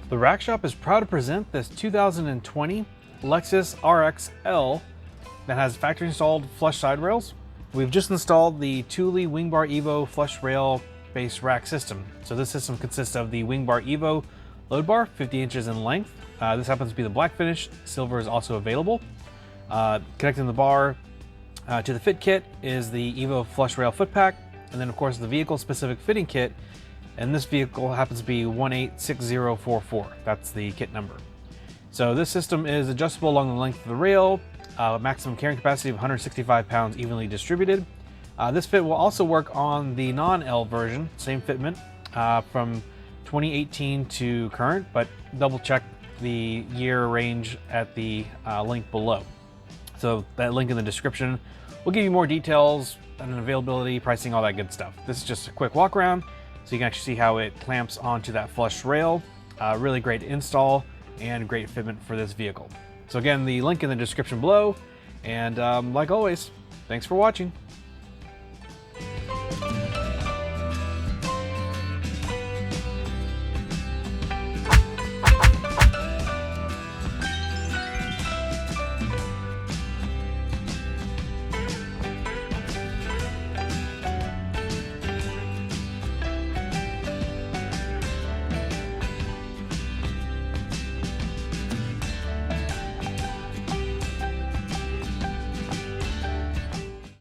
The Rack Shop is proud to present this 2020 Lexus RX L that has factory installed flush side rails. We've just installed the Thule WingBar Evo flush rail based rack system. So this system consists of the WingBar Evo load bar, 50 inches in length. This happens to be the black finish. Silver is also available. Connecting the bar to the fit kit is the Evo flush rail foot pack, and then of course the vehicle specific fitting kit. And this vehicle happens to be 186044. That's the kit number. So this system is adjustable along the length of the rail, maximum carrying capacity of 165 pounds evenly distributed. This fit will also work on the non-L version, same fitment from 2018 to current, but double check the year range at the link below. So that link in the description will give you more details and availability, pricing, all that good stuff. This is just a quick walk around, so you can actually see how it clamps onto that flush rail. Really great install and great fitment for this vehicle. So again, the link in the description below, and like always, thanks for watching.